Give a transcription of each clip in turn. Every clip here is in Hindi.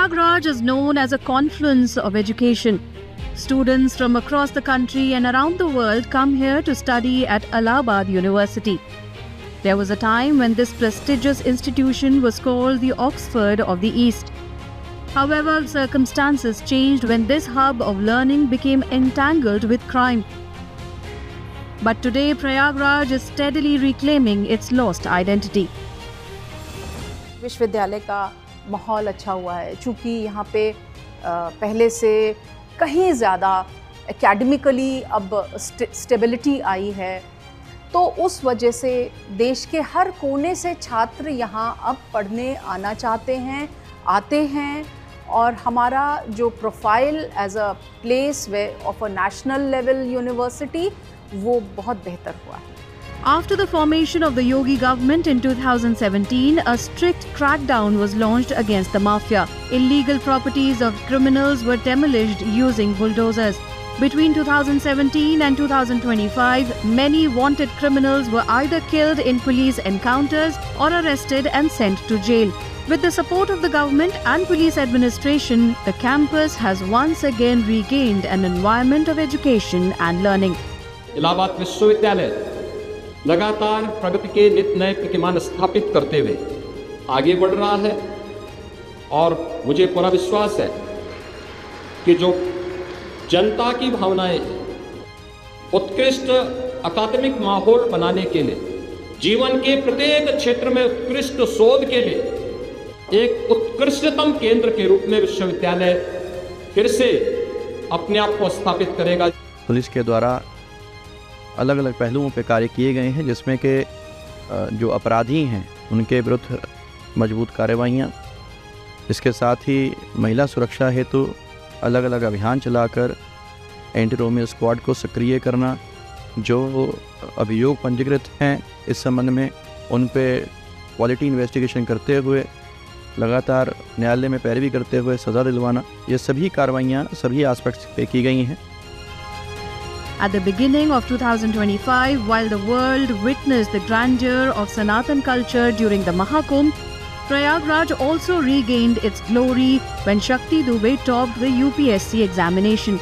Prayagraj is known as a confluence of education. Students from across the country and around the world come here to study at Allahabad University. There was a time when this prestigious institution was called the Oxford of the East. However, circumstances changed when this hub of learning became entangled with crime. But today, Prayagraj is steadily reclaiming its lost identity. विश्वविद्यालय का माहौल अच्छा हुआ है, चूँकि यहाँ पे पहले से कहीं ज़्यादा एकेडमिकली अब स्टेबिलिटी आई है, तो उस वजह से देश के हर कोने से छात्र यहाँ अब पढ़ने आना चाहते हैं, आते हैं, और हमारा जो profile as a place way of a national level university वो बहुत बेहतर हुआ है. After the formation of the Yogi government in 2017, a strict crackdown was launched against the mafia. Illegal properties of criminals were demolished using bulldozers. Between 2017 and 2025, many wanted criminals were either killed in police encounters or arrested and sent to jail. With the support of the government and police administration, the campus has once again regained an environment of education and learning. Allahabad विश्वविद्यालय लगातार प्रगति के नित नए प्रतिमान स्थापित करते हुए आगे बढ़ रहा है, और मुझे पूरा विश्वास है कि जो जनता की भावनाएं उत्कृष्ट अकादमिक माहौल बनाने के लिए, जीवन के प्रत्येक क्षेत्र में उत्कृष्ट शोध के लिए एक उत्कृष्टतम केंद्र के रूप में विश्वविद्यालय फिर से अपने आप को स्थापित करेगा. पुलिस के द्वारा अलग अलग पहलुओं पर कार्य किए गए हैं, जिसमें कि जो अपराधी हैं उनके विरुद्ध मजबूत कार्रवाइयाँ, इसके साथ ही महिला सुरक्षा हेतु अलग अलग अभियान चलाकर एंटी रोमियो स्क्वाड को सक्रिय करना, जो अभियोग पंजीकृत हैं इस संबंध में उन पे क्वालिटी इन्वेस्टिगेशन करते हुए लगातार न्यायालय में पैरवी करते हुए सज़ा दिलवाना, ये सभी कार्रवाइयाँ सभी एस्पेक्ट्स पे की गई हैं. At the beginning of 2025, while the world witnessed the grandeur of Sanatan culture during the Mahakumbh, Prayagraj also regained its glory when Shakti Dubey topped the UPSC examination.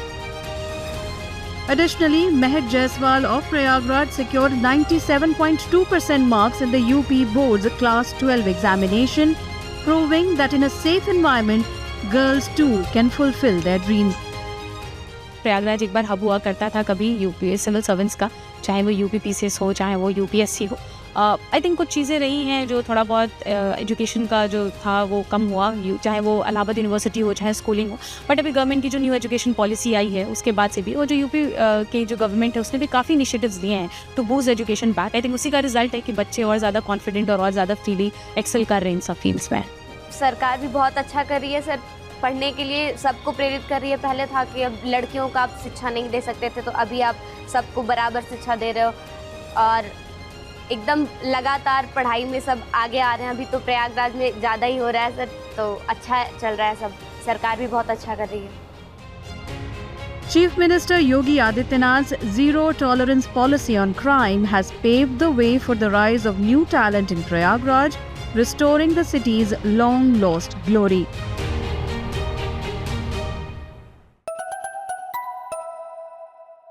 Additionally, Mehak Jaiswal of Prayagraj secured 97.2% marks in the UP Board's Class 12 examination, proving that in a safe environment, girls too can fulfill their dreams. Prayagraj एक बार हब हुआ करता था कभी यूपी सिविल सर्वेंट्स का, चाहे वो यूपीपीसीएस हो, चाहे वो यूपीएससी हो. आई थिंक कुछ चीज़ें रही हैं जो थोड़ा बहुत एजुकेशन का जो था वो कम हुआ, चाहे वो इलाहाबाद यूनिवर्सिटी हो, चाहे स्कूलिंग हो. बट अभी गवर्नमेंट की जो न्यू एजुकेशन पॉलिसी आई है उसके बाद से भी, और जो यूपी के जो गवर्नमेंट है उसने भी काफ़ी इनिशिएटिव्स लिए हैं to boost education back. I think उसी का रिजल्ट है कि बच्चे और ज़्यादा कॉन्फिडेंट और ज़्यादा फ्रीली एक्सेल कर रहे हैं इन सब फील्ड्स में. सरकार भी बहुत अच्छा कर रही है सर, पढ़ने के लिए सबको प्रेरित कर रही है. पहले था कि अब लड़कियों को आप शिक्षा नहीं दे सकते थे, तो अभी आप सबको बराबर शिक्षा दे रहे हो और एकदम लगातार पढ़ाई में सब आगे आ रहे हैं. अभी तो प्रयागराज में ज़्यादा ही हो रहा है सर, तो अच्छा चल रहा है सब, सरकार भी बहुत अच्छा कर रही है. Chief Minister Yogi Adityanath's zero tolerance policy on crime has paved the way for the rise of new talent in Prayagraj, restoring the city's long lost glory.